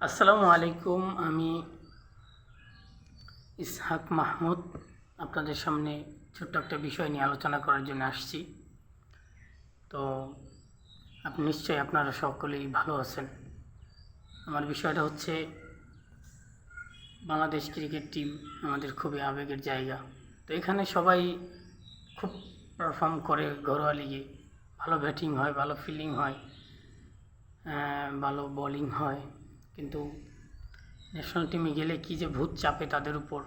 আসসালামু আলাইকুম। আমি ইসহাক মাহমুদ আপনাদের সামনে ছোট্ট একটা বিষয় নিয়ে আলোচনা করার জন্য আসছি। তো নিশ্চয়ই আপনারা সকলেই ভালো আছেন। আমার বিষয়টা হচ্ছে বাংলাদেশ ক্রিকেট টিম আমাদের খুবই আবেগের জায়গা। তো এখানে সবাই খুব পারফর্ম করে ঘরোয়া লিগে, ভালো ব্যাটিং হয়, ভালো ফিল্ডিং হয়, ভালো বোলিং হয়, কিন্তু ন্যাশনাল টিমে গেলে কী যে ভূত চাপে তাদের উপর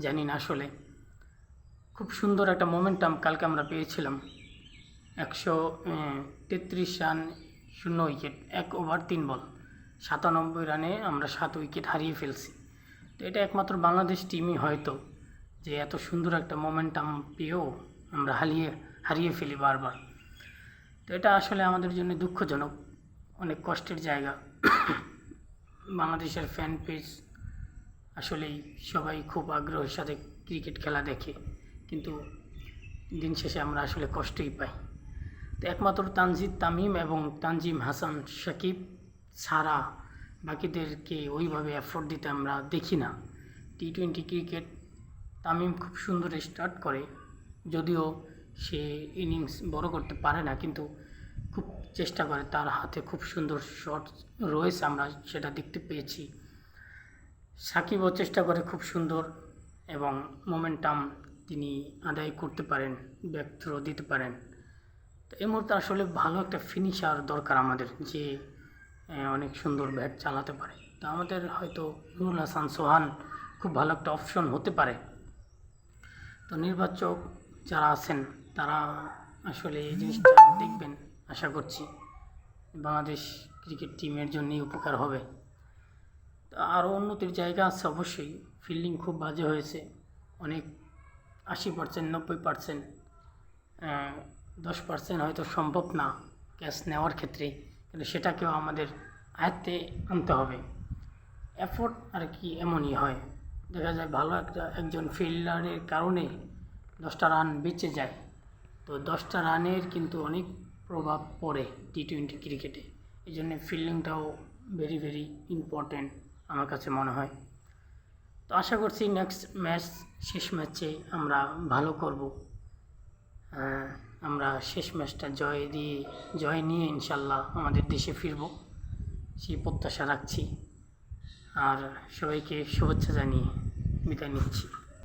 জানি না। আসলে খুব সুন্দর একটা মোমেন্টাম কালকে আমরা পেয়েছিলাম। 133 রান 0 উইকেট, 1 ওভার 3 বল, 97 রানে আমরা 7 উইকেট হারিয়ে ফেলছি। তো এটা একমাত্র বাংলাদেশ টিমই হয়তো যে এত সুন্দর একটা মোমেন্টাম পেয়েও আমরা হারিয়ে ফেলি বারবার। তো এটা আসলে আমাদের জন্য দুঃখজনক, অনেক কষ্টের জায়গা। বাংলাদেশের ফ্যান পেজ আসলেই সবাই খুব আগ্রহের সাথে ক্রিকেট খেলা দেখে, কিন্তু দিন শেষে আমরা আসলে কষ্টই পাই। তো একমাত্র তানজিদ তামিম এবং তানজিম হাসান সাকিব ছাড়া বাকিদেরকে ওইভাবে এফোর্ট দিতে আমরা দেখি না। টি-20 ক্রিকেট তামিম খুব সুন্দর স্টার্ট করে, যদিও সে ইনিংস বড় করতে পারে না, কিন্তু খুব চেষ্টা করে, তার হাতে খুব সুন্দর শট রয়েছে, আমরা সেটা দেখতে পেয়েছি। সাকিবও চেষ্টা করে খুব সুন্দর, এবং মোমেন্টাম তিনি আদায় করতে পারেন, ব্যাক থ্রো দিতে পারেন। তো এই মুহূর্তে আসলে ভালো একটা ফিনিশার দরকার আমাদের, যে অনেক সুন্দর ব্যাট চালাতে পারে। তো আমাদের হয়তো নুরুল হাসান সোহান খুব ভালো একটা অপশন হতে পারে। তো নির্বাচক যারা আছেন তারা আসলে এই জিনিসটা দেখবেন, আশা করছি বাংলাদেশ ক্রিকেট টিমের জন্যই উপকার হবে। তো আরও উন্নতির জায়গা আছে অবশ্যই। ফিল্ডিং খুব বাজে হয়েছে, অনেক 80%, 90%, 10% হয়তো সম্ভব না ক্যাচ নেওয়ার ক্ষেত্রে, কিন্তু সেটাকেও আমাদের আয়ত্তে আনতে হবে। এফোর্ট আর কি এমনই হয়, দেখা যায় ভালো একজন ফিল্ডারের কারণে 10টা রান বেঁচে যায়। তো 10টা রানের কিন্তু অনেক প্রভাব পড়ে টি-20 ক্রিকেটে। এই জন্য ফিল্ডিংটাও ভেরি ভেরি ইম্পর্ট্যান্ট আমার কাছে মনে হয়। তো আশা করছি নেক্সট ম্যাচ, শেষ ম্যাচে আমরা ভালো করব। আমরা শেষ ম্যাচটা জয় নিয়ে ইনশাল্লাহ আমাদের দেশে ফিরব, সেই প্রত্যাশা রাখছি। আর সবাইকে শুভেচ্ছা জানিয়ে বিদায় নিচ্ছি।